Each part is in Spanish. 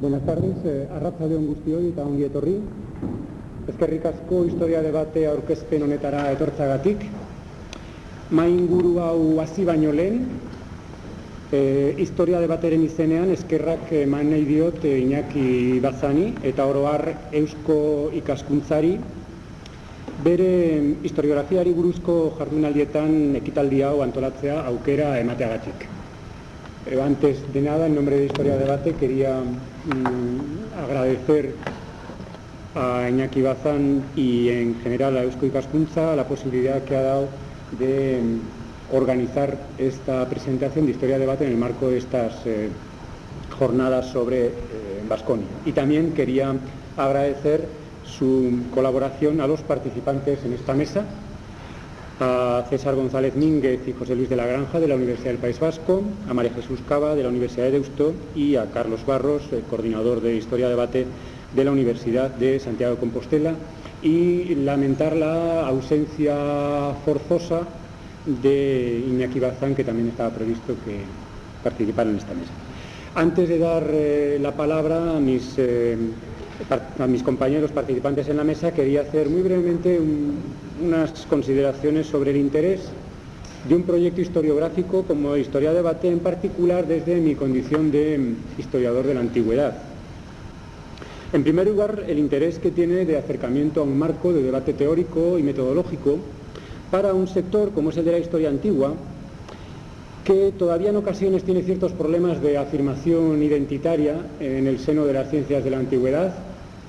Buenas tardes, arratsalde on guztioi eta ongi etorri. Eskerrik asko historia debate aurkezpen honetara etortzagatik. Mainguru hau hasi baino lehen, historia debateren izenean eskerrak eman nahi diot Iñaki Bazani eta oro har eusko ikaskuntzari bere historiografiari buruzko jardunaldietan ekitaldi hau antolatzea aukera emateagatik. Antes de nada, en nombre de Historia Debate, quería agradecer a Iñaki Bazán y en general a Eusko Ikaskuntza la posibilidad que ha dado de organizar esta presentación de Historia Debate en el marco de estas jornadas sobre Baskonia. Y también quería agradecer su colaboración a los participantes en esta mesa, a César González Mínguez y José Luis de la Granja de la Universidad del País Vasco, a María Jesús Cava de la Universidad de Deusto y a Carlos Barros, el coordinador de Historia Debate de la Universidad de Santiago de Compostela, y lamentar la ausencia forzosa de Iñaki Bazán, que también estaba previsto que participara en esta mesa. Antes de dar la palabra a mis compañeros participantes en la mesa, quería hacer muy brevemente unas consideraciones sobre el interés de un proyecto historiográfico como Historia Debate, en particular desde mi condición de historiador de la antigüedad. En primer lugar, el interés que tiene de acercamiento a un marco de debate teórico y metodológico para un sector como es el de la historia antigua, que todavía en ocasiones tiene ciertos problemas de afirmación identitaria en el seno de las ciencias de la antigüedad,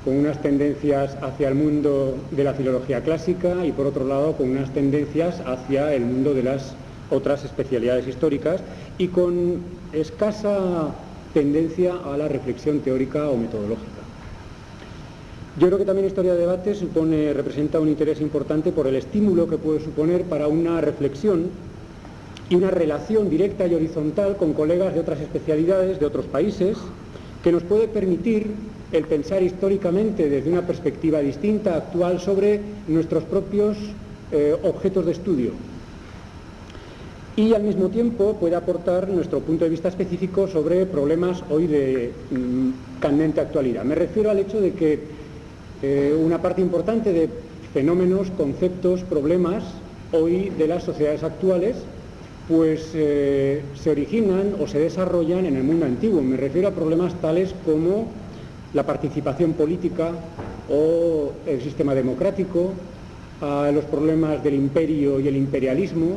con unas tendencias hacia el mundo de la filología clásica y, por otro lado, con unas tendencias hacia el mundo de las otras especialidades históricas y con escasa tendencia a la reflexión teórica o metodológica. Yo creo que también Historia de Debate representa un interés importante por el estímulo que puede suponer para una reflexión y una relación directa y horizontal con colegas de otras especialidades, de otros países, que nos puede permitir el pensar históricamente desde una perspectiva distinta, actual, sobre nuestros propios objetos de estudio. Y al mismo tiempo puede aportar nuestro punto de vista específico sobre problemas hoy de candente actualidad. Me refiero al hecho de que una parte importante de fenómenos, conceptos, problemas hoy de las sociedades actuales pues se originan o se desarrollan en el mundo antiguo. Me refiero a problemas tales como la participación política o el sistema democrático, a los problemas del imperio y el imperialismo,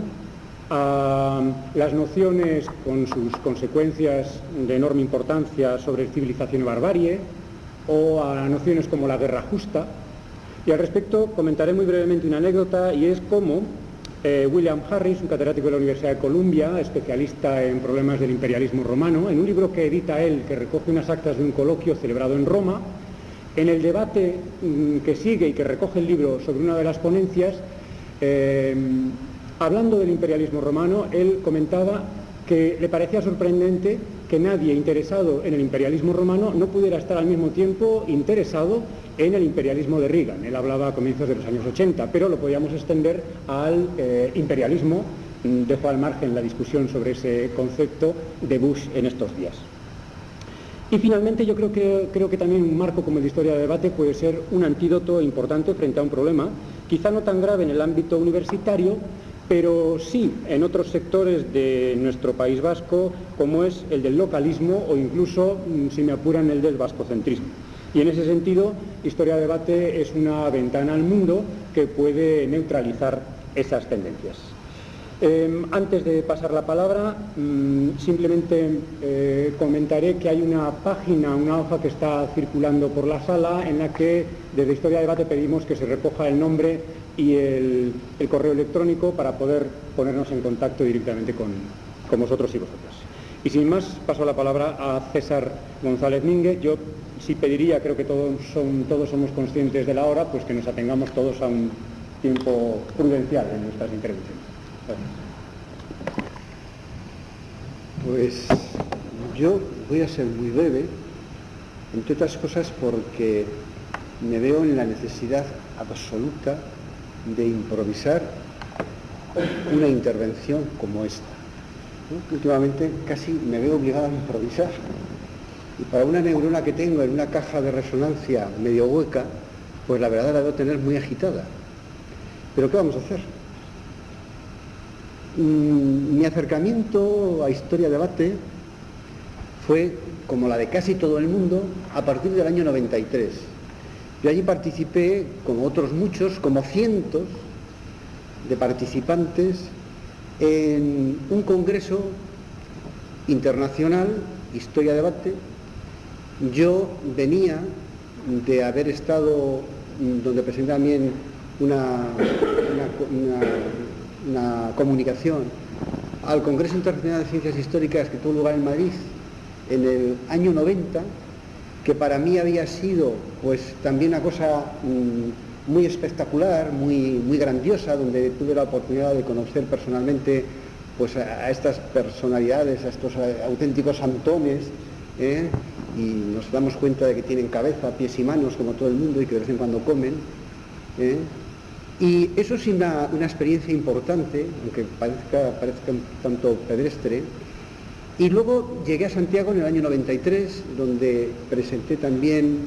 a las nociones con sus consecuencias de enorme importancia sobre civilización y barbarie, o a nociones como la guerra justa. Y al respecto comentaré muy brevemente una anécdota, y es cómo William Harris, un catedrático de la Universidad de Columbia, especialista en problemas del imperialismo romano, en un libro que edita él, que recoge unas actas de un coloquio celebrado en Roma, en el debate que sigue y que recoge el libro sobre una de las ponencias, hablando del imperialismo romano, él comentaba que le parecía sorprendente que nadie interesado en el imperialismo romano no pudiera estar al mismo tiempo interesado en el imperialismo de Reagan. Él hablaba a comienzos de los años 80, pero lo podíamos extender al imperialismo. Dejo al margen la discusión sobre ese concepto de Bush en estos días. Y finalmente yo creo que también un marco como el de Historia de Debate puede ser un antídoto importante frente a un problema, quizá no tan grave en el ámbito universitario, pero sí en otros sectores de nuestro País Vasco, como es el del localismo o incluso, si me apuran, el del vascocentrismo. Y en ese sentido, Historia de Debate es una ventana al mundo que puede neutralizar esas tendencias. Antes de pasar la palabra, simplemente comentaré que hay una página, una hoja que está circulando por la sala en la que desde Historia de Debate pedimos que se recoja el nombre y el correo electrónico para poder ponernos en contacto directamente con vosotros y vosotras. Y sin más, paso la palabra a César González Mínguez. Yo sí pediría, creo que todos somos conscientes de la hora, pues que nos atengamos todos a un tiempo prudencial en nuestras intervenciones. Pues yo voy a ser muy breve, entre otras cosas porque me veo en la necesidad absoluta de improvisar una intervención como esta, ¿no? Últimamente casi me veo obligado a improvisar Y para una neurona que tengo en una caja de resonancia medio hueca, pues la verdad la debo tener muy agitada. ¿Pero qué vamos a hacer? Mi acercamiento a Historia-Debate fue, como la de casi todo el mundo, a partir del año 93. Yo allí participé, como otros muchos, como cientos de participantes, en un congreso internacional, Historia-Debate. Yo venía de haber estado, donde presenté también una comunicación al Congreso Internacional de Ciencias Históricas que tuvo lugar en Madrid en el año 90, que para mí había sido pues también una cosa muy espectacular, muy grandiosa, donde tuve la oportunidad de conocer personalmente pues a estas personalidades, a estos auténticos antones, y nos damos cuenta de que tienen cabeza, pies y manos como todo el mundo y que de vez en cuando comen, y eso es una experiencia importante, aunque parezca un tanto pedestre. Y luego llegué a Santiago en el año 93, donde presenté también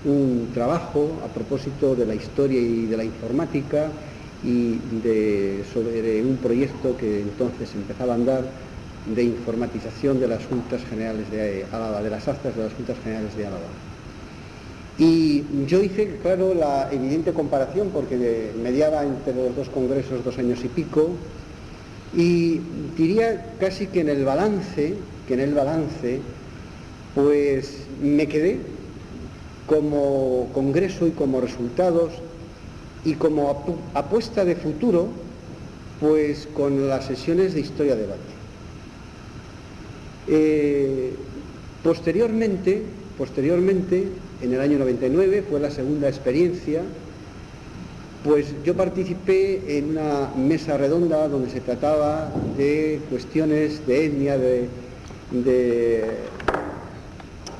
un trabajo a propósito de la historia y de la informática y sobre un proyecto que entonces empezaba a andar de informatización de las Juntas Generales de Álava, de las actas de las Juntas Generales de Álava. Y yo hice, claro, la evidente comparación, porque mediaba entre los dos congresos 2 años y pico, y diría casi que en el balance, pues me quedé como congreso y como resultados y como apuesta de futuro, pues con las sesiones de Historia-Debate. Posteriormente, en el año 99, fue la segunda experiencia, pues yo participé en una mesa redonda donde se trataba de cuestiones de etnia, de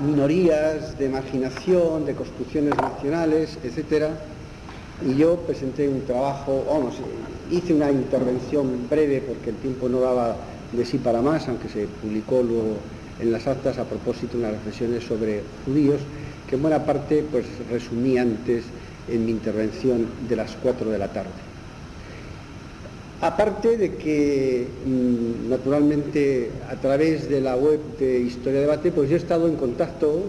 minorías, de marginación, de construcciones nacionales, etcétera. Y yo presenté un trabajo, hice una intervención breve porque el tiempo no daba de sí para más, aunque se publicó luego en las actas a propósito de unas reflexiones sobre judíos, que en buena parte pues resumí antes en mi intervención de las 4 de la tarde. Aparte de que, naturalmente, a través de la web de Historia-Debate, pues yo he estado en contacto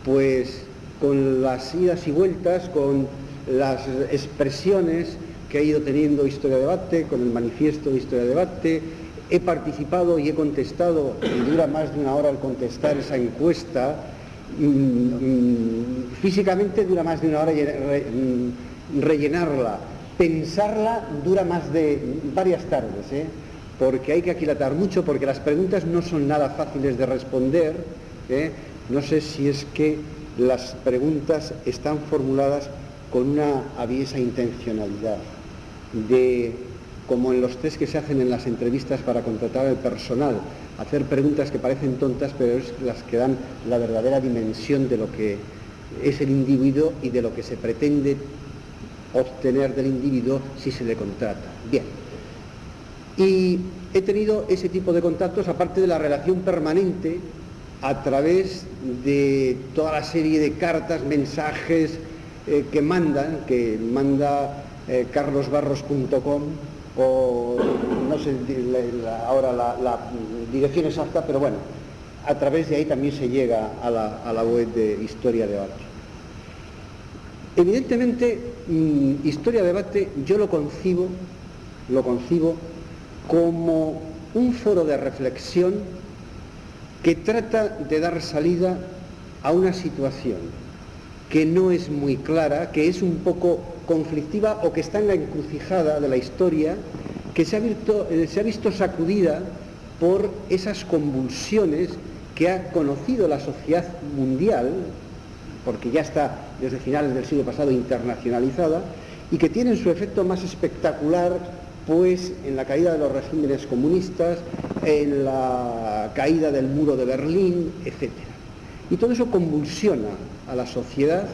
pues con las idas y vueltas, con las expresiones que ha ido teniendo Historia-Debate, con el manifiesto de Historia-Debate. He participado y he contestado, y dura más de 1 hora el contestar esa encuesta. Físicamente dura más de 1 hora rellenarla. Pensarla dura más de varias tardes, porque hay que aquilatar mucho, porque las preguntas no son nada fáciles de responder. No sé si es que las preguntas están formuladas con una aviesa intencionalidad, como en los test que se hacen en las entrevistas para contratar al personal, hacer preguntas que parecen tontas, pero es las que dan la verdadera dimensión de lo que es el individuo y de lo que se pretende obtener del individuo si se le contrata. Bien. Y he tenido ese tipo de contactos, aparte de la relación permanente a través de toda la serie de cartas, mensajes que manda carlosbarros.com, o no sé ahora la dirección exacta, pero bueno, a través de ahí también se llega a la web de Historia-Debate. Evidentemente, Historia-Debate yo lo concibo como un foro de reflexión que trata de dar salida a una situación que no es muy clara, que es un poco conflictiva o que está en la encrucijada de la historia, que se ha visto sacudida por esas convulsiones que ha conocido la sociedad mundial, porque ya está desde finales del siglo pasado internacionalizada, y que tienen su efecto más espectacular pues en la caída de los regímenes comunistas, en la caída del muro de Berlín, etc. Y todo eso convulsiona a la sociedad,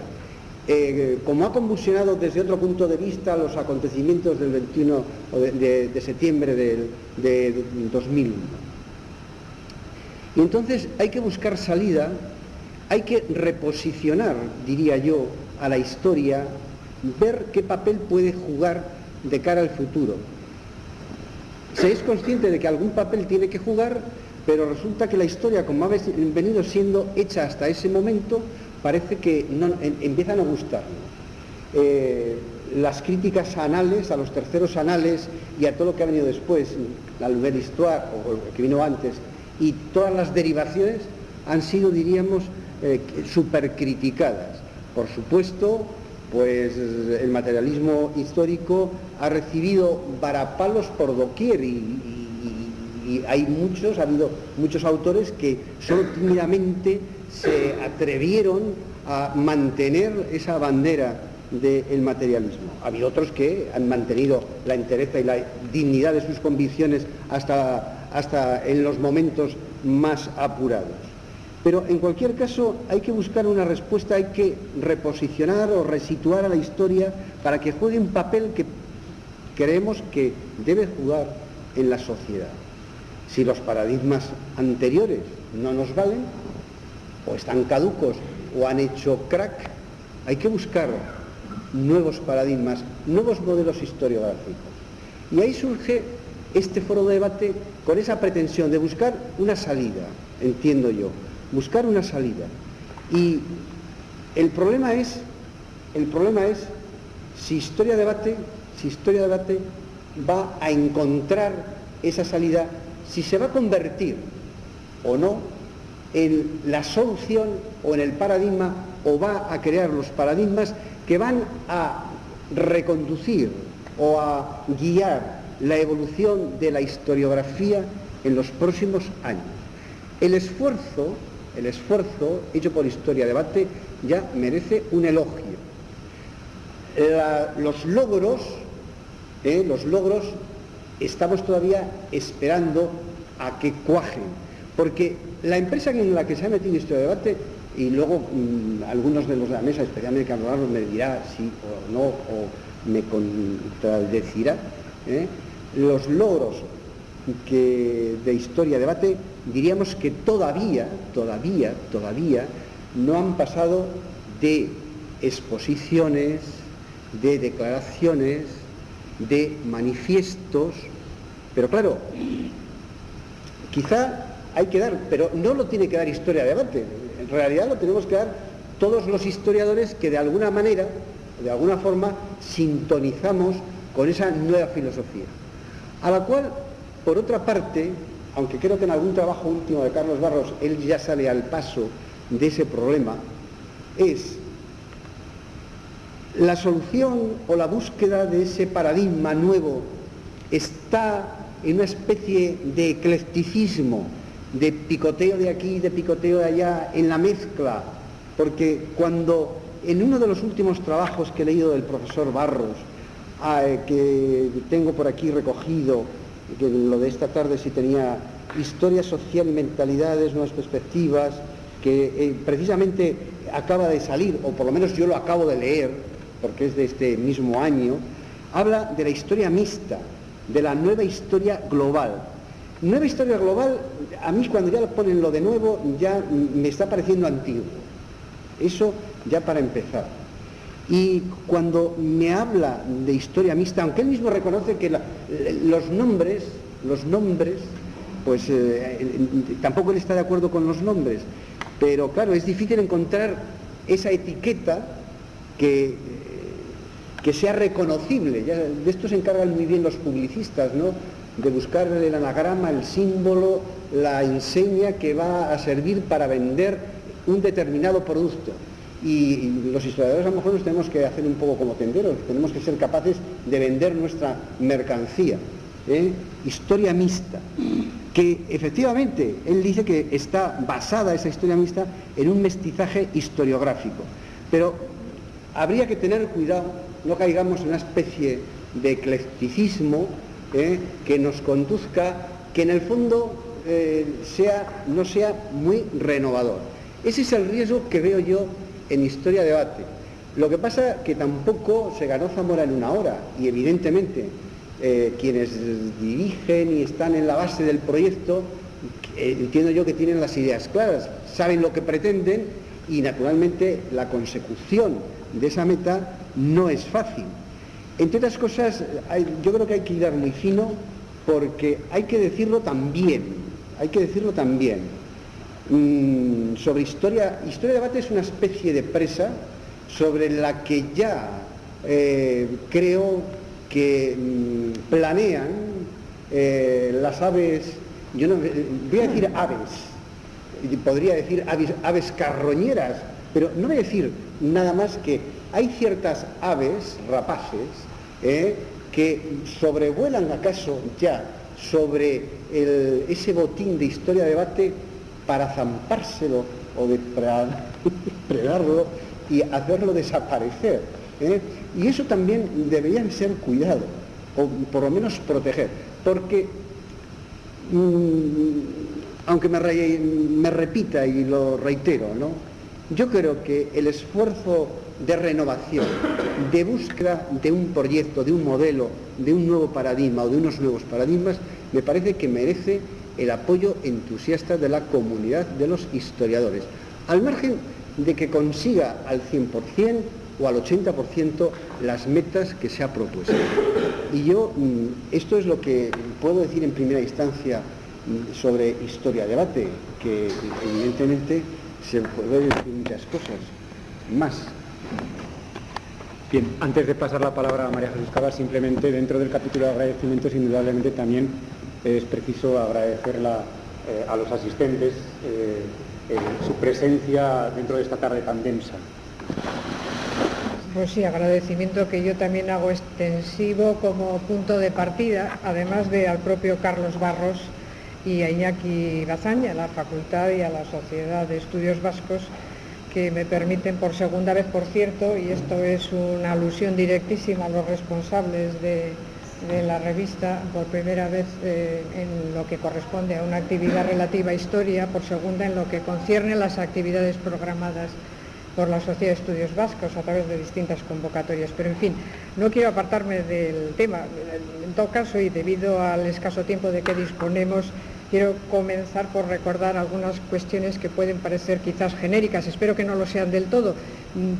como ha convulsionado desde otro punto de vista los acontecimientos del 21 de septiembre de 2001. Y entonces hay que buscar salida hay que reposicionar, diría yo, a la historia, ver qué papel puede jugar de cara al futuro. Se es consciente de que algún papel tiene que jugar, pero resulta que la historia, como ha venido siendo hecha hasta ese momento, parece que empieza a no gustarnos. Las críticas anales, a los terceros anales y a todo lo que ha venido después, la Nouvelle Histoire o lo que vino antes, y todas las derivaciones han sido, diríamos, supercriticadas. Por supuesto, pues el materialismo histórico ha recibido varapalos por doquier y ha habido muchos autores que solo tímidamente se atrevieron a mantener esa bandera del materialismo. Ha habido otros que han mantenido la entereza y la dignidad de sus convicciones hasta en los momentos más apurados. Pero en cualquier caso hay que buscar una respuesta, hay que reposicionar o resituar a la historia para que juegue un papel que creemos que debe jugar en la sociedad. Si los paradigmas anteriores no nos valen, o están caducos o han hecho crack, hay que buscar nuevos paradigmas, nuevos modelos historiográficos. Y ahí surge este foro de debate con esa pretensión de buscar una salida, entiendo yo, buscar una salida. Y el problema es si Historia Debate va a encontrar esa salida, si se va a convertir o no en la solución o en el paradigma, o va a crear los paradigmas que van a reconducir o a guiar la evolución de la historiografía en los próximos años. El esfuerzo hecho por Historia Debate ya merece un elogio. Los logros estamos todavía esperando a que cuajen, porque la empresa en la que se ha metido Historia Debate, y luego algunos de los de la mesa, especialmente Carlos Barros, me dirá sí o no, o me contradecirá, los logros de Historia Debate, diríamos que todavía no han pasado de exposiciones, de declaraciones, de manifiestos, pero claro, quizá hay que dar, pero no lo tiene que dar Historia Debate, en realidad lo tenemos que dar todos los historiadores que de alguna manera, de alguna forma, sintonizamos con esa nueva filosofía, a la cual, por otra parte, aunque creo que en algún trabajo último de Carlos Barros él ya sale al paso de ese problema, es la solución o la búsqueda de ese paradigma nuevo está en una especie de eclecticismo, de picoteo de aquí, de picoteo de allá, en la mezcla, porque cuando en uno de los últimos trabajos que he leído del profesor Barros, que tengo por aquí recogido, que lo de esta tarde sí tenía Historia Social y Mentalidades, Nuevas Perspectivas, que precisamente acaba de salir, o por lo menos yo lo acabo de leer, porque es de este mismo año, habla de la historia mixta, de la nueva historia global. Nueva historia global, a mí cuando ya lo ponen lo de nuevo, ya me está pareciendo antiguo. Eso ya para empezar. Y cuando me habla de historia mixta, aunque él mismo reconoce que los nombres, pues tampoco él está de acuerdo con los nombres, pero claro, es difícil encontrar esa etiqueta que sea reconocible. Ya, de esto se encargan muy bien los publicistas, ¿no?, de buscar el anagrama, el símbolo, la enseña que va a servir para vender un determinado producto. Y los historiadores a lo mejor nos tenemos que hacer un poco como tenderos, tenemos que ser capaces de vender nuestra mercancía. Historia mixta, que efectivamente él dice que está basada esa historia mixta en un mestizaje historiográfico, pero habría que tener cuidado, no caigamos en una especie de eclecticismo que nos conduzca, que en el fondo no sea muy renovador. Ese es el riesgo que veo yo en Historia Debate. Lo que pasa que tampoco se ganó Zamora en una hora, y evidentemente quienes dirigen y están en la base del proyecto, entiendo yo que tienen las ideas claras, saben lo que pretenden y naturalmente la consecución de esa meta no es fácil. Entre otras cosas, yo creo que hay que hilar muy fino, porque hay que decirlo también, sobre historia de debate es una especie de presa sobre la que ya creo que planean las aves, yo no voy a decir aves, podría decir aves carroñeras, pero no voy a decir nada más que hay ciertas aves rapaces que sobrevuelan acaso ya sobre ese botín de historia de debate para zampárselo o depredarlo y hacerlo desaparecer. Y eso también deberían ser cuidado, o por lo menos proteger, porque aunque me repita y lo reitero, ¿no?, yo creo que el esfuerzo de renovación, de búsqueda de un proyecto, de un modelo, de un nuevo paradigma o de unos nuevos paradigmas, me parece que merece el apoyo entusiasta de la comunidad de los historiadores, al margen de que consiga al 100% o al 80% las metas que se ha propuesto. Y yo, esto es lo que puedo decir en primera instancia sobre historia-debate, que evidentemente se pueden decir muchas cosas más. Bien, antes de pasar la palabra a María Jesús Cabas, simplemente dentro del capítulo de agradecimientos, indudablemente también es preciso agradecer a los asistentes su presencia dentro de esta tarde tan densa. Pues sí, agradecimiento que yo también hago extensivo como punto de partida, además de al propio Carlos Barros y a Iñaki Bazán, a la Facultad y a la Sociedad de Estudios Vascos, que me permiten por segunda vez, por cierto, y esto es una alusión directísima a los responsables de la revista, por primera vez en lo que corresponde a una actividad relativa a historia, por segunda en lo que concierne a las actividades programadas por la Sociedad de Estudios Vascos a través de distintas convocatorias. Pero, en fin, no quiero apartarme del tema. En todo caso, y debido al escaso tiempo de que disponemos, quiero comenzar por recordar algunas cuestiones que pueden parecer quizás genéricas, espero que no lo sean del todo,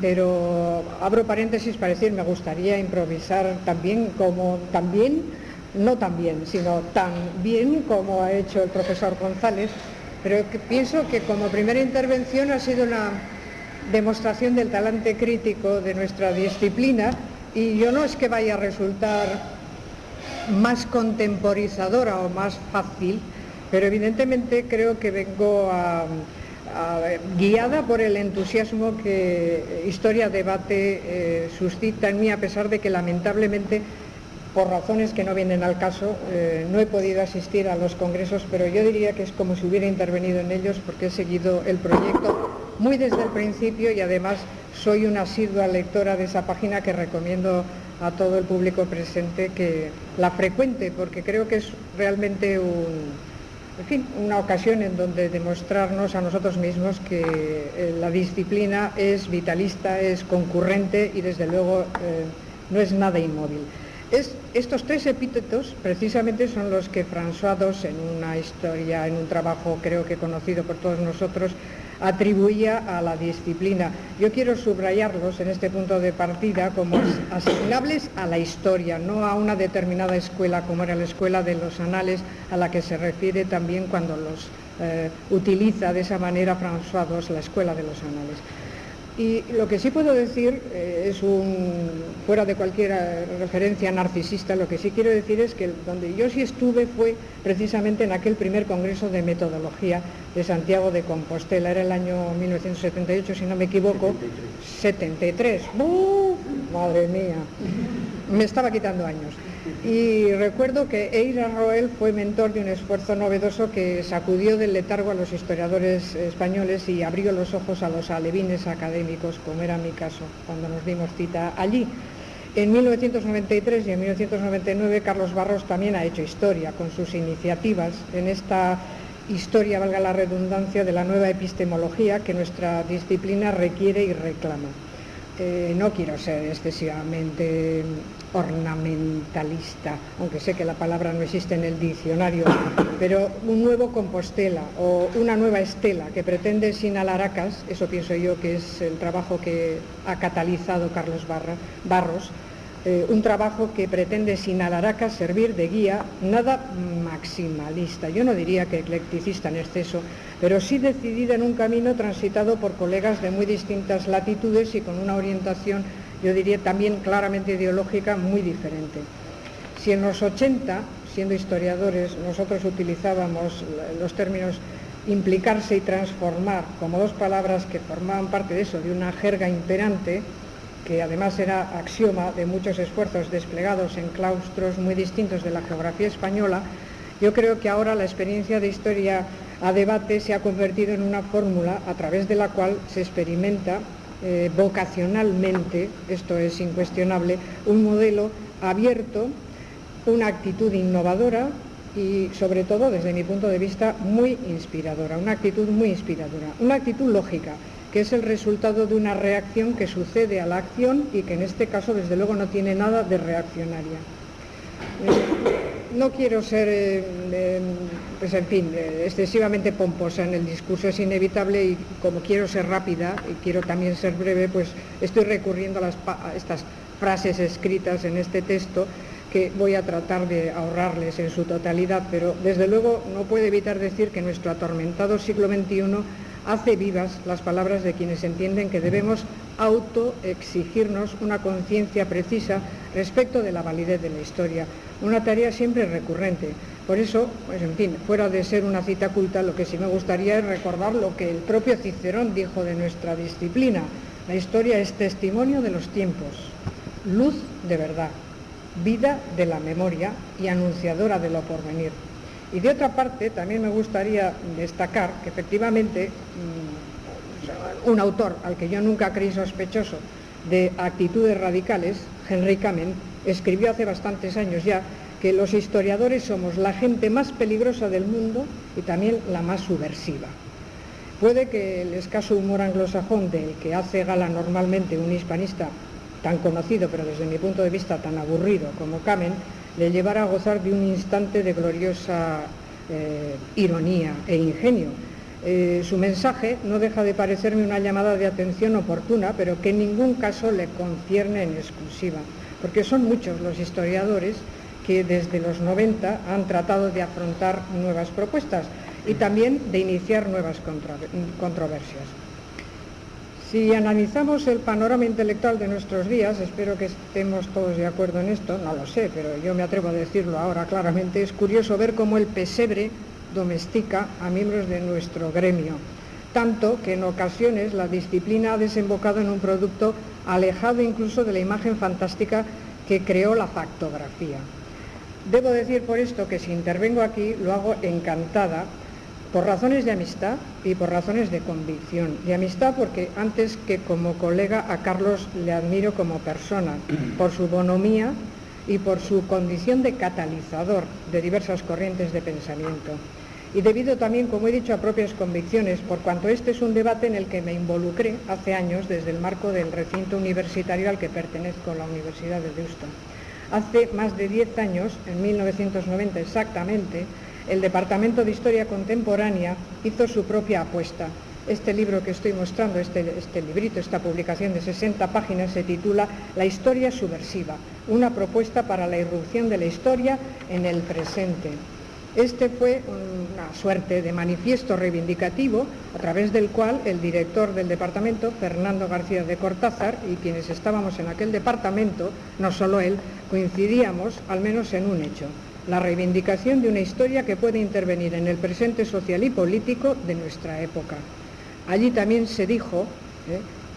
pero abro paréntesis para decir, me gustaría improvisar no tan bien como ha hecho el profesor González, pero que pienso que como primera intervención ha sido una demostración del talante crítico de nuestra disciplina, y yo no es que vaya a resultar más contemporizadora o más fácil, pero evidentemente creo que vengo guiada por el entusiasmo que Historia-Debate suscita en mí, a pesar de que lamentablemente, por razones que no vienen al caso, no he podido asistir a los congresos, pero yo diría que es como si hubiera intervenido en ellos, porque he seguido el proyecto muy desde el principio y además soy una asidua lectora de esa página que recomiendo a todo el público presente que la frecuente, porque creo que es realmente una ocasión en donde demostrarnos a nosotros mismos que la disciplina es vitalista, es concurrente y desde luego no es nada inmóvil. Estos tres epítetos precisamente son los que François II, en un trabajo creo que conocido por todos nosotros, atribuía a la disciplina. Yo quiero subrayarlos en este punto de partida como asignables a la historia, no a una determinada escuela como era la escuela de los anales, a la que se refiere también cuando los utiliza de esa manera François II, la escuela de los anales. Y lo que sí puedo decir fuera de cualquier referencia narcisista, lo que sí quiero decir es que donde yo sí estuve fue precisamente en aquel primer congreso de metodología de Santiago de Compostela, era el año 1978, si no me equivoco. 73. Madre mía, me estaba quitando años. Y recuerdo que Eira Roel fue mentor de un esfuerzo novedoso que sacudió del letargo a los historiadores españoles y abrió los ojos a los alevines académicos, como era mi caso, cuando nos dimos cita allí. En 1993 y en 1999 Carlos Barros también ha hecho historia con sus iniciativas en esta historia, valga la redundancia, de la nueva epistemología que nuestra disciplina requiere y reclama. No quiero ser excesivamente ornamentalista, aunque sé que la palabra no existe en el diccionario, pero un nuevo Compostela o una nueva estela que pretende sin alaracas, eso pienso yo que es el trabajo que ha catalizado Carlos Barros, un trabajo que pretende sin alaracas servir de guía, nada maximalista, yo no diría que eclecticista en exceso, pero sí decidida en un camino transitado por colegas de muy distintas latitudes y con una orientación, yo diría también claramente ideológica, muy diferente. Si en los 80, siendo historiadores, nosotros utilizábamos los términos implicarse y transformar como dos palabras que formaban parte de eso, de una jerga imperante, que además era axioma de muchos esfuerzos desplegados en claustros muy distintos de la geografía española, yo creo que ahora la experiencia de historia a debate se ha convertido en una fórmula a través de la cual se experimenta vocacionalmente, esto es incuestionable, un modelo abierto, una actitud innovadora y sobre todo, desde mi punto de vista, muy inspiradora, una actitud muy inspiradora, una actitud lógica, que es el resultado de una reacción que sucede a la acción y que en este caso desde luego no tiene nada de reaccionaria. No quiero ser, pues en fin, excesivamente pomposa en el discurso, es inevitable, y como quiero ser rápida y quiero también ser breve, pues estoy recurriendo a estas frases escritas en este texto que voy a tratar de ahorrarles en su totalidad, pero desde luego no puedo evitar decir que nuestro atormentado siglo XXI hace vivas las palabras de quienes entienden que debemos autoexigirnos una conciencia precisa respecto de la validez de la historia, una tarea siempre recurrente. Por eso, pues en fin, fuera de ser una cita culta, lo que sí me gustaría es recordar lo que el propio Cicerón dijo de nuestra disciplina: la historia es testimonio de los tiempos, luz de verdad, vida de la memoria y anunciadora de lo porvenir. Y de otra parte, también me gustaría destacar que efectivamente un autor al que yo nunca creí sospechoso de actitudes radicales, Henry Kamen, escribió hace bastantes años ya que los historiadores somos la gente más peligrosa del mundo y también la más subversiva. Puede que el escaso humor anglosajón del que hace gala normalmente un hispanista tan conocido, pero desde mi punto de vista tan aburrido como Kamen, le llevara a gozar de un instante de gloriosa ironía e ingenio. Su mensaje no deja de parecerme una llamada de atención oportuna, pero que en ningún caso le concierne en exclusiva, porque son muchos los historiadores que desde los 90 han tratado de afrontar nuevas propuestas y también de iniciar nuevas controversias. Si analizamos el panorama intelectual de nuestros días, espero que estemos todos de acuerdo en esto, no lo sé, pero yo me atrevo a decirlo ahora claramente, es curioso ver cómo el pesebre domestica a miembros de nuestro gremio, tanto que en ocasiones la disciplina ha desembocado en un producto alejado incluso de la imagen fantástica que creó la factografía. Debo decir por esto que si intervengo aquí lo hago encantada, por razones de amistad y por razones de convicción. De amistad porque antes que como colega a Carlos le admiro como persona, por su bonomía y por su condición de catalizador de diversas corrientes de pensamiento. Y debido también, como he dicho, a propias convicciones, por cuanto este es un debate en el que me involucré hace años desde el marco del recinto universitario al que pertenezco, la Universidad de Deusto. Hace más de 10 años, en 1990 exactamente, el Departamento de Historia Contemporánea hizo su propia apuesta. Este libro que estoy mostrando, este librito, esta publicación de 60 páginas se titula La historia subversiva, una propuesta para la irrupción de la historia en el presente. Este fue una suerte de manifiesto reivindicativo a través del cual el director del departamento, Fernando García de Cortázar, y quienes estábamos en aquel departamento, no solo él, coincidíamos al menos en un hecho: la reivindicación de una historia que puede intervenir en el presente social y político de nuestra época. Allí también se dijo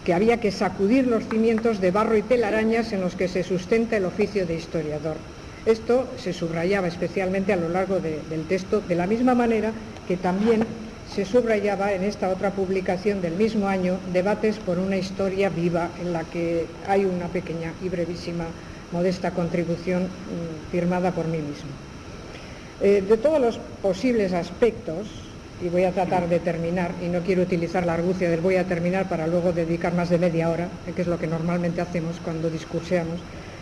que había que sacudir los cimientos de barro y telarañas en los que se sustenta el oficio de historiador. Esto se subrayaba especialmente a lo largo del texto, de la misma manera que también se subrayaba en esta otra publicación del mismo año, Debates por una historia viva, en la que hay una pequeña y brevísima modesta contribución firmada por mí mismo. De todos los posibles aspectos y voy a tratar de terminar, y no quiero utilizar la argucia del voy a terminar para luego dedicar más de media hora, que es lo que normalmente hacemos cuando discurseamos,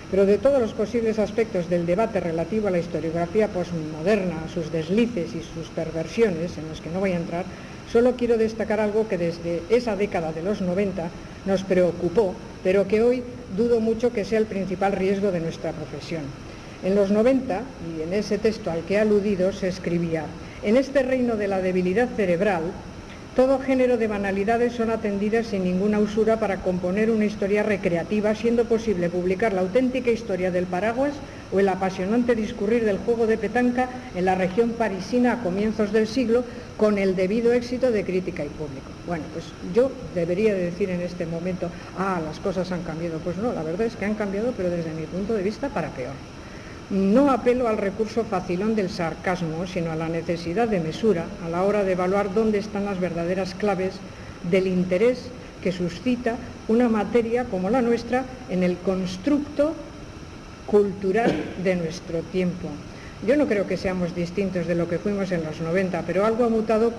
pero de todos los posibles aspectos del debate relativo a la historiografía postmoderna, sus deslices y sus perversiones, en los que no voy a entrar, solo quiero destacar algo que desde esa década de los 90 nos preocupó, pero que hoy dudo mucho que sea el principal riesgo de nuestra profesión. En los 90, y en ese texto al que he aludido, se escribía: en este reino de la debilidad cerebral, todo género de banalidades son atendidas sin ninguna usura para componer una historia recreativa, siendo posible publicar la auténtica historia del paraguas o el apasionante discurrir del juego de petanca en la región parisina a comienzos del siglo, con el debido éxito de crítica y público. Bueno, pues yo debería decir en este momento, las cosas han cambiado. Pues no, la verdad es que han cambiado, pero desde mi punto de vista para peor. No apelo al recurso facilón del sarcasmo, sino a la necesidad de mesura a la hora de evaluar dónde están las verdaderas claves del interés que suscita una materia como la nuestra en el constructo cultural de nuestro tiempo. Yo no creo que seamos distintos de lo que fuimos en los 90, pero algo ha mutado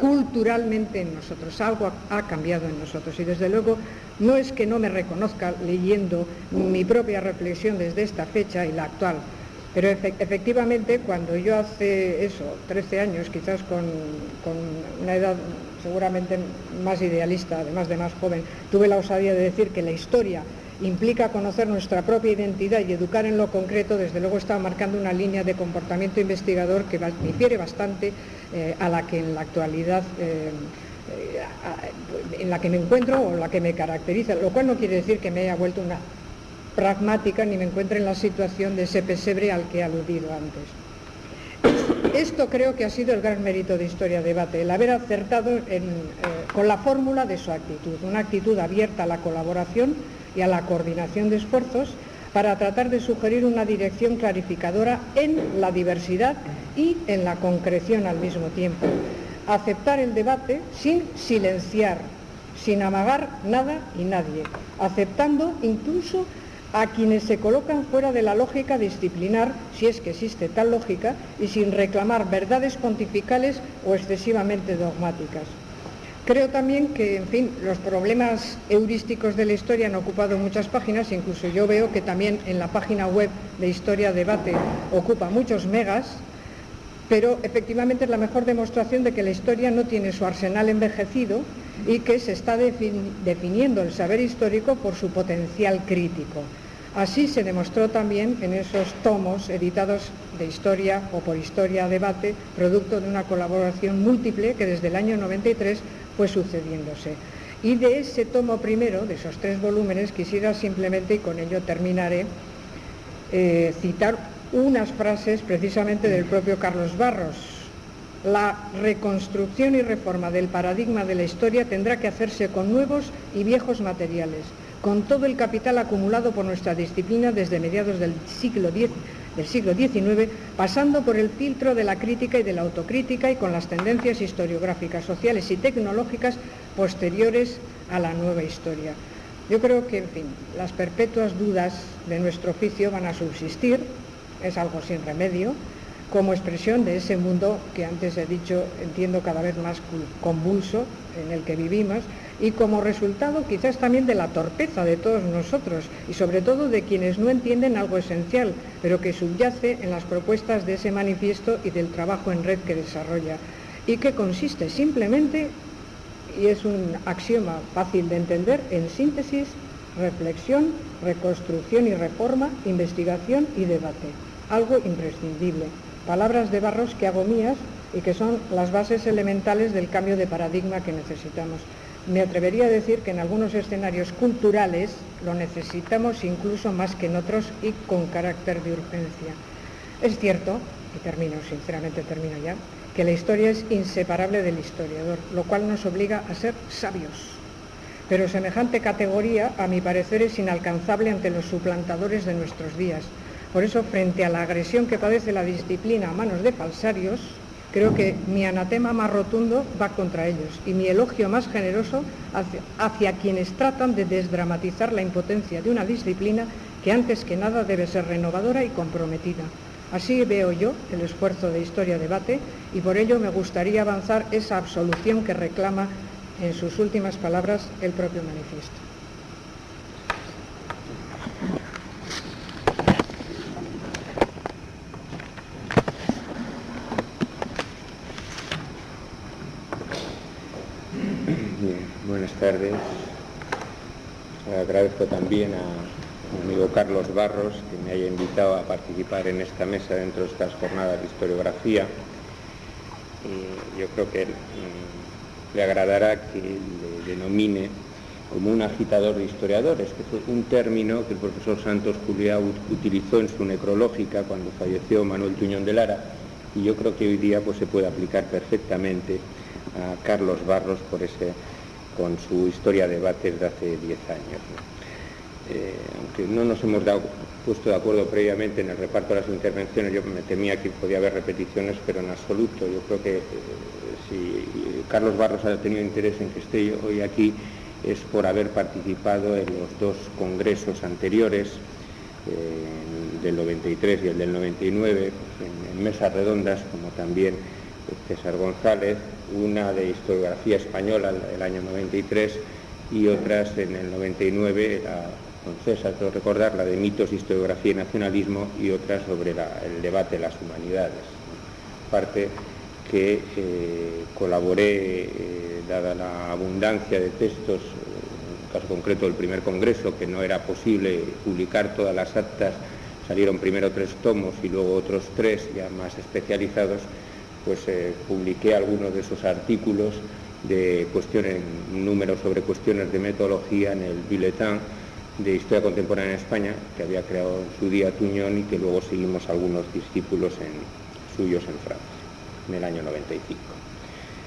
culturalmente en nosotros, algo ha cambiado en nosotros, y desde luego no es que no me reconozca leyendo mi propia reflexión desde esta fecha y la actual, pero efectivamente cuando yo hace 13 años, quizás con una edad seguramente más idealista, además de más joven, tuve la osadía de decir que la historia implica conocer nuestra propia identidad y educar en lo concreto, desde luego estaba marcando una línea de comportamiento investigador que difiere bastante a la que en la actualidad en la que me encuentro o la que me caracteriza, lo cual no quiere decir que me haya vuelto una pragmática ni me encuentre en la situación de ese pesebre al que he aludido antes. Esto creo que ha sido el gran mérito de Historia Debate, el haber acertado con la fórmula de su actitud, una actitud abierta a la colaboración y a la coordinación de esfuerzos para tratar de sugerir una dirección clarificadora en la diversidad y en la concreción al mismo tiempo. Aceptar el debate sin silenciar, sin amagar nada y nadie, aceptando incluso a quienes se colocan fuera de la lógica disciplinar, si es que existe tal lógica, y sin reclamar verdades pontificales o excesivamente dogmáticas. Creo también que, en fin, los problemas heurísticos de la historia han ocupado muchas páginas, incluso yo veo que también en la página web de Historia Debate ocupa muchos megas, pero efectivamente es la mejor demostración de que la historia no tiene su arsenal envejecido y que se está definiendo el saber histórico por su potencial crítico. Así se demostró también en esos tomos editados de Historia o por Historia Debate, producto de una colaboración múltiple que desde el año 93 fue sucediéndose. Y de ese tomo primero, de esos 3 volúmenes, quisiera simplemente, y con ello terminaré, citar unas frases precisamente del propio Carlos Barros. La reconstrucción y reforma del paradigma de la historia tendrá que hacerse con nuevos y viejos materiales, con todo el capital acumulado por nuestra disciplina desde mediados del siglo XIX, pasando por el filtro de la crítica y de la autocrítica y con las tendencias historiográficas, sociales y tecnológicas posteriores a la nueva historia. Yo creo que, en fin, las perpetuas dudas de nuestro oficio van a subsistir, es algo sin remedio, como expresión de ese mundo que antes he dicho, entiendo cada vez más convulso en el que vivimos, y como resultado quizás también de la torpeza de todos nosotros y sobre todo de quienes no entienden algo esencial, pero que subyace en las propuestas de ese manifiesto y del trabajo en red que desarrolla, y que consiste simplemente, y es un axioma fácil de entender, en síntesis, reflexión, reconstrucción y reforma, investigación y debate. Algo imprescindible. Palabras de Barros que hago mías y que son las bases elementales del cambio de paradigma que necesitamos. Me atrevería a decir que en algunos escenarios culturales lo necesitamos incluso más que en otros y con carácter de urgencia. Es cierto, y sinceramente termino ya, que la historia es inseparable del historiador, lo cual nos obliga a ser sabios. Pero semejante categoría, a mi parecer, es inalcanzable ante los suplantadores de nuestros días. Por eso, frente a la agresión que padece la disciplina a manos de falsarios, creo que mi anatema más rotundo va contra ellos y mi elogio más generoso hacia quienes tratan de desdramatizar la impotencia de una disciplina que antes que nada debe ser renovadora y comprometida. Así veo yo el esfuerzo de Historia-Debate y por ello me gustaría avanzar esa absolución que reclama en sus últimas palabras el propio manifiesto. Bien, buenas tardes. Agradezco también a mi amigo Carlos Barros que me haya invitado a participar en esta mesa dentro de estas jornadas de historiografía. Yo creo que le agradará que le denomine como un agitador de historiadores, que fue un término que el profesor Santos Juliá utilizó en su necrológica cuando falleció Manuel Tuñón de Lara, y yo creo que hoy día pues, se puede aplicar perfectamente a Carlos Barros con su Historia-Debate de hace 10 años. Aunque no nos hemos puesto de acuerdo previamente en el reparto de las intervenciones, yo me temía que podía haber repeticiones, pero en absoluto. Yo creo que si Carlos Barros ha tenido interés en que esté yo hoy aquí es por haber participado en los dos congresos anteriores, del 93 y el del 99, en mesas redondas, como también César González, una de historiografía española el año 93 y otras en el 99, con César, quiero recordar, la de mitos, historiografía y nacionalismo, y otra sobre el debate de las humanidades. Parte que colaboré, dada la abundancia de textos, en el caso concreto del primer congreso, que no era posible publicar todas las actas, salieron primero 3 tomos y luego otros 3 ya más especializados, pues publiqué algunos de esos artículos de cuestiones, números sobre cuestiones de metodología en el Bulletin de Historia Contemporánea en España, que había creado en su día Tuñón y que luego seguimos algunos discípulos suyos en Francia, en el año 95.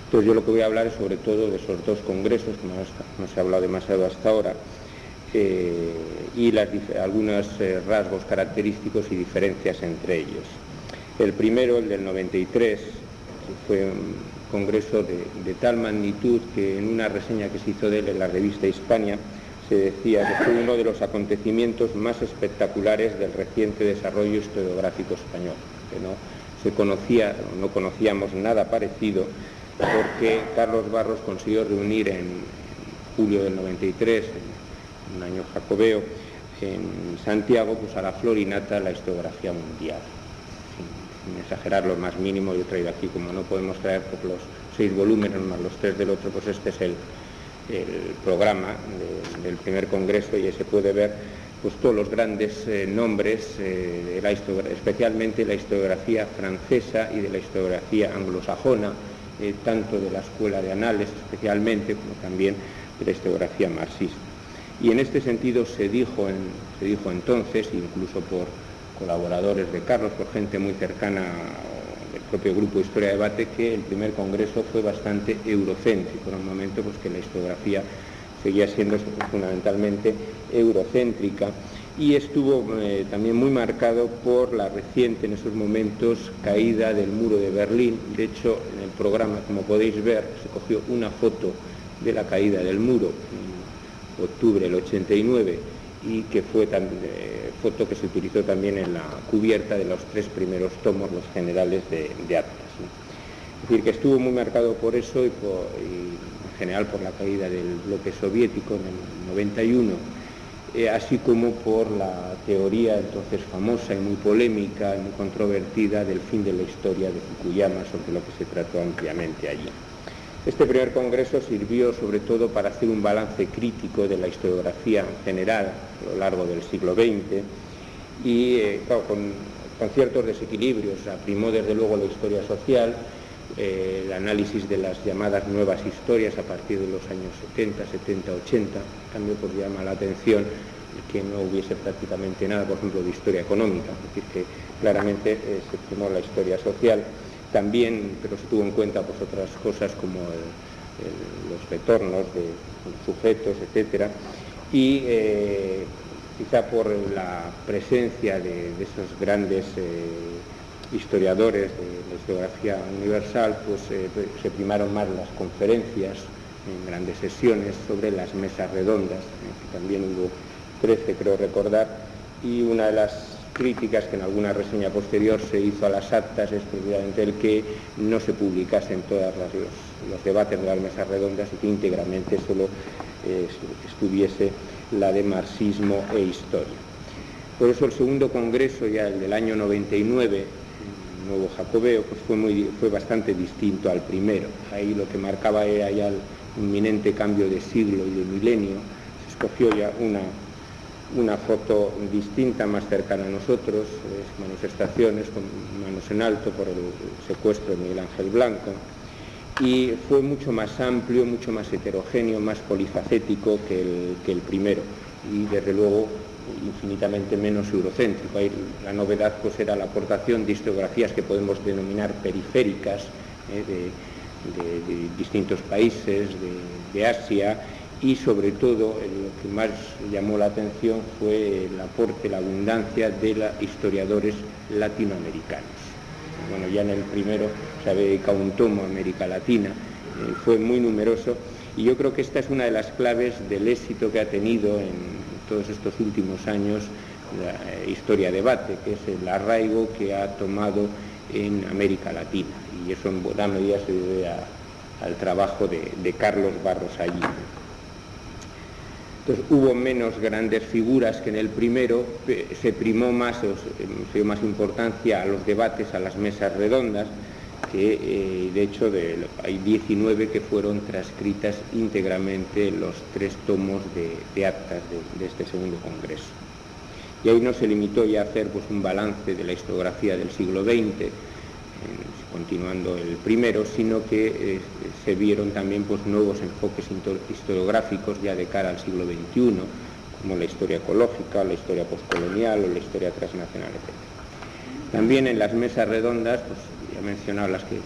Entonces yo lo que voy a hablar es sobre todo de esos dos congresos, que no se ha hablado demasiado hasta ahora, y algunos rasgos característicos y diferencias entre ellos. El primero, el del 93, que fue un congreso de tal magnitud que en una reseña que se hizo de él en la revista Hispania se decía que fue uno de los acontecimientos más espectaculares del reciente desarrollo historiográfico español, que no conocíamos nada parecido, porque Carlos Barros consiguió reunir en julio del 93, en un año jacobeo, en Santiago, pues a la flor y nata la historiografía mundial. Sin exagerar lo más mínimo, yo he traído aquí, como no podemos traer pues, los 6 volúmenes más los 3 del otro, pues este es el programa del primer congreso, y se puede ver pues todos los grandes nombres de la especialmente la historiografía francesa y de la historiografía anglosajona, tanto de la escuela de Anales especialmente como también de la historiografía marxista. Y en este sentido se dijo entonces, incluso por colaboradores de Carlos, por gente muy cercana del propio grupo de Historia-Debate, que el primer congreso fue bastante eurocéntrico, en un momento pues que la historiografía seguía siendo fundamentalmente eurocéntrica, y estuvo también muy marcado por la reciente, en esos momentos, caída del muro de Berlín. De hecho, en el programa, como podéis ver, se cogió una foto de la caída del muro en octubre del 89, y que fue foto que se utilizó también en la cubierta de los 3 primeros tomos, los generales de actas, ¿no? Es decir, que estuvo muy marcado por eso y en general por la caída del bloque soviético en el 91, así como por la teoría entonces famosa y muy polémica y muy controvertida del fin de la historia de Fukuyama, sobre lo que se trató ampliamente allí. Este primer congreso sirvió sobre todo para hacer un balance crítico de la historiografía en general a lo largo del siglo XX y claro, con ciertos desequilibrios. Primó desde luego la historia social, el análisis de las llamadas nuevas historias a partir de los años 70, 80. En cambio, pues llama la atención que no hubiese prácticamente nada, por ejemplo, de historia económica, es decir, que claramente se primó la historia social. También, pero se tuvo en cuenta pues, otras cosas como los retornos de los sujetos, etcétera, y quizá por la presencia de esos grandes historiadores de la historiografía universal, pues se primaron más las conferencias en grandes sesiones sobre las mesas redondas, que también hubo 13, creo recordar, y una de las críticas que en alguna reseña posterior se hizo a las actas es precisamente el que no se publicasen todos los debates de las mesas redondas y que íntegramente solo estuviese la de marxismo e historia. Por eso el segundo congreso, ya el del año 99, el nuevo Jacobeo, pues fue bastante distinto al primero. Ahí lo que marcaba era ya el inminente cambio de siglo y de milenio. Se escogió ya una foto distinta, más cercana a nosotros, manifestaciones con manos en alto por el secuestro de Miguel Ángel Blanco, y fue mucho más amplio, mucho más heterogéneo, más polifacético que el primero, y desde luego infinitamente menos eurocéntrico. Ahí la novedad pues era la aportación de historiografías que podemos denominar periféricas, de distintos países, de Asia, y sobre todo lo que más llamó la atención fue el aporte, la abundancia de historiadores latinoamericanos. Bueno, ya en el primero se había dedicado un tomo a América Latina, fue muy numeroso, y yo creo que esta es una de las claves del éxito que ha tenido en todos estos últimos años la Historia Debate, que es el arraigo que ha tomado en América Latina, y eso en buena medida se debe al trabajo de Carlos Barros allí. Entonces hubo menos grandes figuras que en el primero, se primó más, se dio más importancia a los debates, a las mesas redondas, que de hecho hay 19 que fueron transcritas íntegramente los 3 tomos de actas de este segundo congreso. Y ahí no se limitó ya a hacer pues un balance de la historiografía del siglo XX, continuando el primero, sino que se vieron también pues nuevos enfoques historiográficos ya de cara al siglo XXI, como la historia ecológica, la historia postcolonial o la historia transnacional, etc. También en las mesas redondas, pues ya he mencionado las que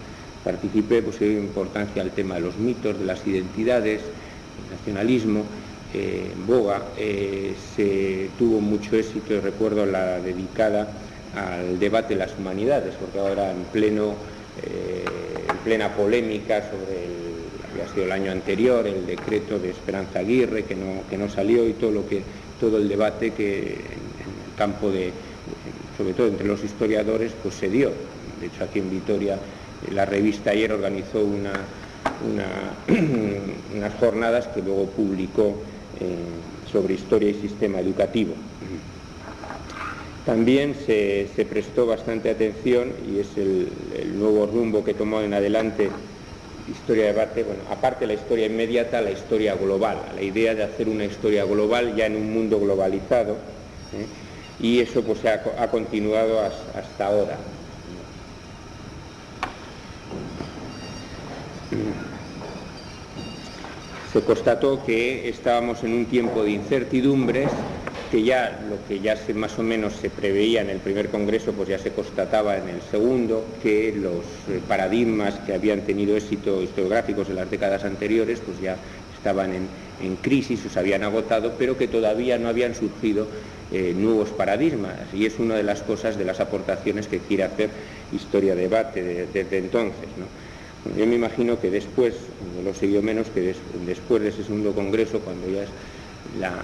participé, pues se dio importancia al tema de los mitos, de las identidades, el nacionalismo, en boga, se tuvo mucho éxito, y recuerdo la dedicada al debate de las humanidades, porque ahora en plena polémica sobre había sido el año anterior, el decreto de Esperanza Aguirre que no salió, y todo el debate que en el campo sobre todo entre los historiadores, pues se dio. De hecho, aquí en Vitoria la revista Ayer organizó unas jornadas que luego publicó sobre historia y sistema educativo. También se prestó bastante atención, y es el nuevo rumbo que tomó en adelante Historia Debate, bueno, aparte de la historia inmediata, la historia global, la idea de hacer una historia global ya en un mundo globalizado, y eso pues ha continuado hasta ahora. Se constató que estábamos en un tiempo de incertidumbres, que ya lo que ya más o menos se preveía en el primer congreso, pues ya se constataba en el segundo, que los paradigmas que habían tenido éxito historiográficos en las décadas anteriores, pues ya estaban en crisis o se habían agotado, pero que todavía no habían surgido nuevos paradigmas, y es una de las cosas, de las aportaciones que quiere hacer Historia Debate desde entonces, ¿no? Yo me imagino que después, lo he seguido menos, que después de ese segundo congreso, cuando ya es la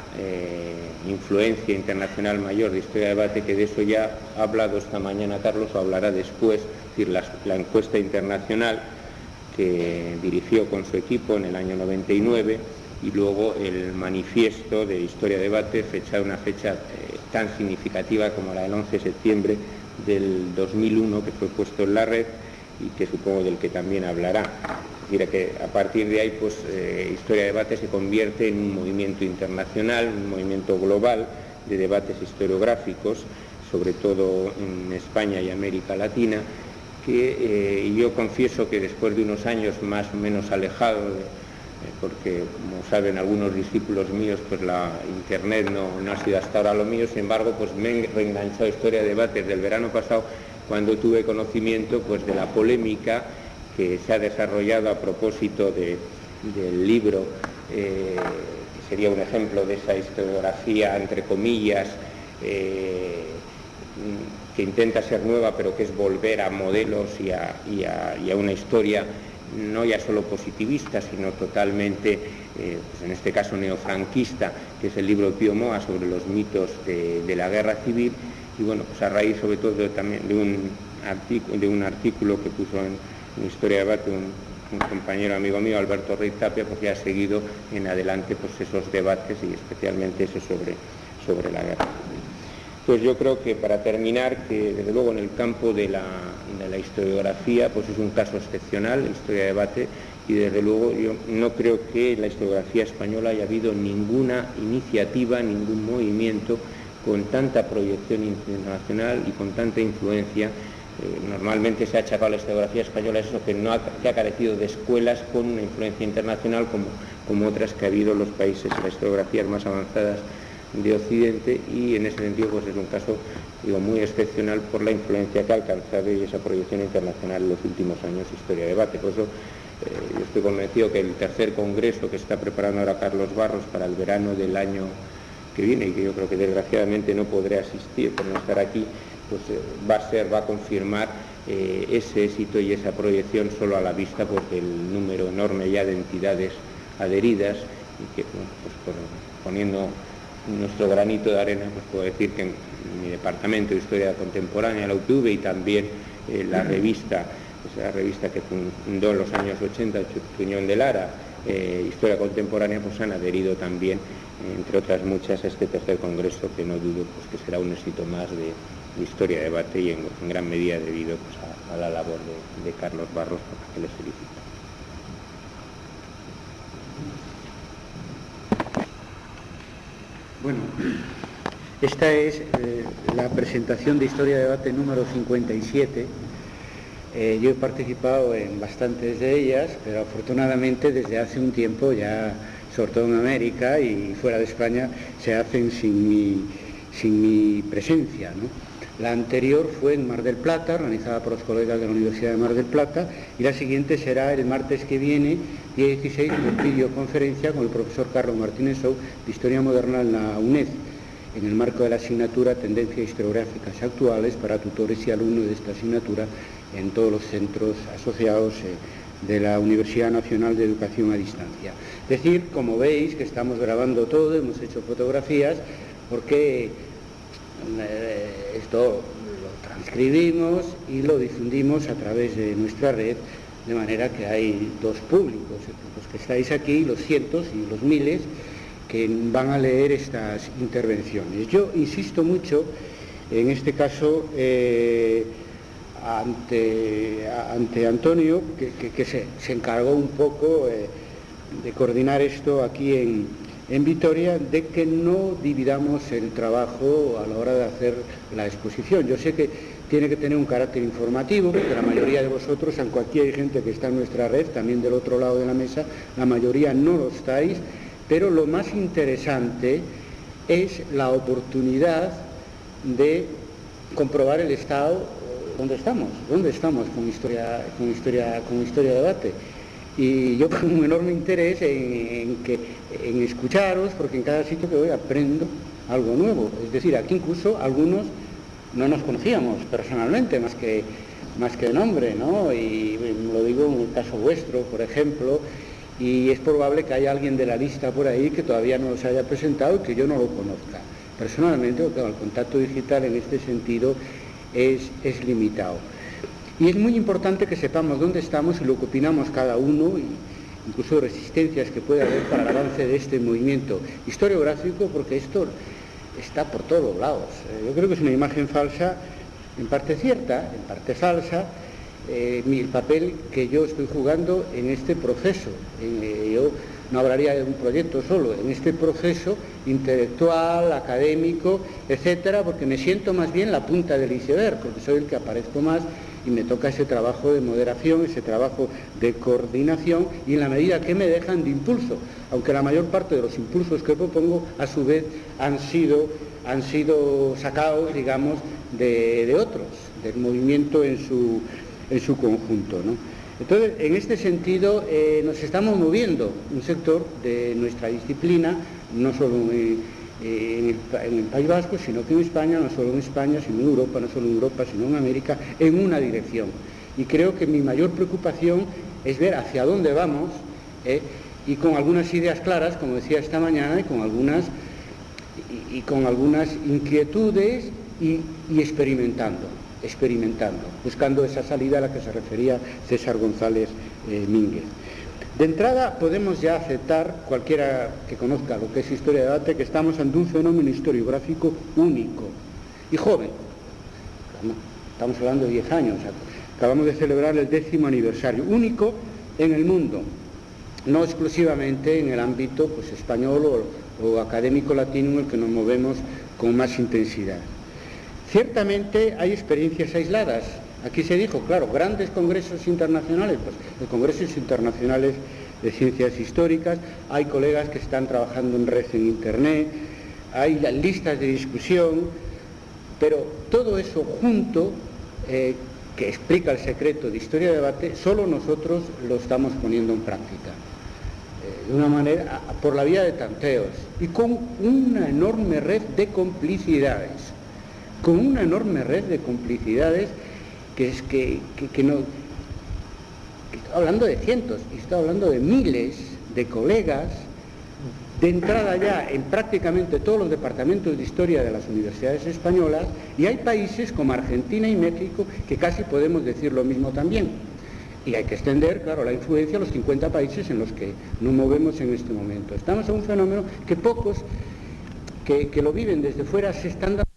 influencia internacional mayor de Historia de Debate, que de eso ya ha hablado esta mañana Carlos, o hablará después, es decir, la encuesta internacional que dirigió con su equipo en el año 99, y luego el manifiesto de Historia de Debate, fechado una fecha tan significativa como la del 11 de septiembre del 2001, que fue puesto en la red, y que supongo del que también hablará. Es decir, que a partir de ahí, pues, Historia de Debate se convierte en un movimiento internacional, un movimiento global de debates historiográficos, sobre todo en España y América Latina, que yo confieso que después de unos años más o menos alejado, porque como saben algunos discípulos míos, pues la internet no ha sido hasta ahora lo mío, sin embargo, pues me he reenganchado a Historia de Debate desde el verano pasado, cuando tuve conocimiento pues de la polémica que se ha desarrollado a propósito del libro, que sería un ejemplo de esa historiografía, entre comillas, que intenta ser nueva, pero que es volver a modelos y a una historia no ya solo positivista, sino totalmente, pues en este caso neofranquista, que es el libro de Pío Moa sobre los mitos de la guerra civil. y bueno, pues a raíz sobre todo también de un artículo que puso en Historia de Debate un compañero amigo mío, Alberto Rey Tapia, pues ya ha seguido en adelante pues esos debates y especialmente ese sobre la guerra. Entonces yo creo que para terminar, que desde luego en el campo de la historiografía pues es un caso excepcional, la Historia de Debate, y desde luego yo no creo que en la historiografía española haya habido ninguna iniciativa, ningún movimiento con tanta proyección internacional y con tanta influencia. Normalmente se ha achacado a la historiografía española eso, que ha carecido de escuelas con una influencia internacional como otras que ha habido en los países, las historiografías más avanzadas de Occidente, y en ese sentido pues es un caso muy excepcional por la influencia que ha alcanzado y esa proyección internacional en los últimos años Historia de Debate. Por eso yo estoy convencido que el tercer congreso que está preparando ahora Carlos Barros para el verano del año que viene, y que yo creo que desgraciadamente no podré asistir por no estar aquí, pues va a confirmar ese éxito y esa proyección solo a la vista pues del número enorme ya de entidades adheridas, y que pues poniendo nuestro granito de arena pues puedo decir que en mi departamento de Historia Contemporánea, la UPV, y también la revista, esa revista que fundó en los años 80 Tuñón de Lara, Historia Contemporánea, pues han adherido también, entre otras muchas, a este tercer congreso, que no dudo pues que será un éxito más de Historia de Debate, y en gran medida debido pues, a la labor de Carlos Barros, por la que les felicito. Bueno, esta es la presentación de Historia de Debate número 57. Yo he participado en bastantes de ellas, pero afortunadamente desde hace un tiempo ya, sobre todo en América y fuera de España, se hacen sin mi presencia, ¿no? La anterior fue en Mar del Plata, organizada por los colegas de la Universidad de Mar del Plata, y la siguiente será el martes que viene, día 16, en videoconferencia con el profesor Carlos Martínez Sou, de Historia Moderna en la UNED, en el marco de la asignatura Tendencias Historiográficas Actuales para tutores y alumnos de esta asignatura en todos los centros asociados de la Universidad Nacional de Educación a Distancia. Es decir, como veis, que estamos grabando todo, hemos hecho fotografías, porque esto lo transcribimos y lo difundimos a través de nuestra red, de manera que hay dos públicos, los que estáis aquí, los cientos y los miles que van a leer estas intervenciones. Yo insisto mucho, en este caso, ante Antonio, que se encargó un poco de coordinar esto aquí en Vitoria, de que no dividamos el trabajo a la hora de hacer la exposición. Yo sé que tiene que tener un carácter informativo, porque la mayoría de vosotros, aunque aquí hay gente que está en nuestra red, también del otro lado de la mesa, la mayoría no lo estáis, pero lo más interesante es la oportunidad de comprobar el estado, dónde estamos con historia de debate. Y yo con un enorme interés en escucharos, porque en cada sitio que voy aprendo algo nuevo. Es decir, aquí incluso algunos no nos conocíamos personalmente, más que de nombre, ¿no? Y lo digo en el caso vuestro, por ejemplo, y es probable que haya alguien de la lista por ahí que todavía no se haya presentado y que yo no lo conozca. Personalmente, porque el contacto digital en este sentido es limitado. Y es muy importante que sepamos dónde estamos y lo que opinamos cada uno, y incluso resistencias que puede haber para el avance de este movimiento historiográfico, porque esto está por todos lados. Yo creo que es una imagen falsa, en parte cierta, en parte falsa, el papel que yo estoy jugando en este proceso. Yo no hablaría de un proyecto solo, en este proceso intelectual, académico, etcétera, porque me siento más bien la punta del iceberg, porque soy el que aparezco más, y me toca ese trabajo de moderación, ese trabajo de coordinación, y en la medida que me dejan de impulso, aunque la mayor parte de los impulsos que propongo a su vez han sido sacados, digamos, de otros, del movimiento en su conjunto, ¿no? Entonces, en este sentido, nos estamos moviendo un sector de nuestra disciplina, no solo en el País Vasco, sino que en España, no solo en España, sino en Europa, no solo en Europa, sino en América, en una dirección. Y creo que mi mayor preocupación es ver hacia dónde vamos, y con algunas ideas claras, como decía esta mañana, y con algunas inquietudes y experimentando, buscando esa salida a la que se refería César González Mínguez. De entrada podemos ya aceptar, cualquiera que conozca lo que es historia de debate, que estamos ante un fenómeno historiográfico único y joven. Estamos hablando de 10 años, acabamos de celebrar el 10º aniversario, único en el mundo, no exclusivamente en el ámbito pues, español o académico latino en el que nos movemos con más intensidad. Ciertamente hay experiencias aisladas. Aquí se dijo, claro, grandes congresos internacionales, pues los congresos internacionales de ciencias históricas, hay colegas que están trabajando en red en internet, hay las listas de discusión, pero todo eso junto, que explica el secreto de historia de debate, solo nosotros lo estamos poniendo en práctica. De una manera, por la vía de tanteos y con una enorme red de complicidades, que estoy hablando de cientos, y estoy hablando de miles de colegas, de entrada ya en prácticamente todos los departamentos de historia de las universidades españolas, y hay países como Argentina y México que casi podemos decir lo mismo también. Y hay que extender, claro, la influencia a los 50 países en los que nos movemos en este momento. Estamos en un fenómeno que pocos que lo viven desde fuera se están dando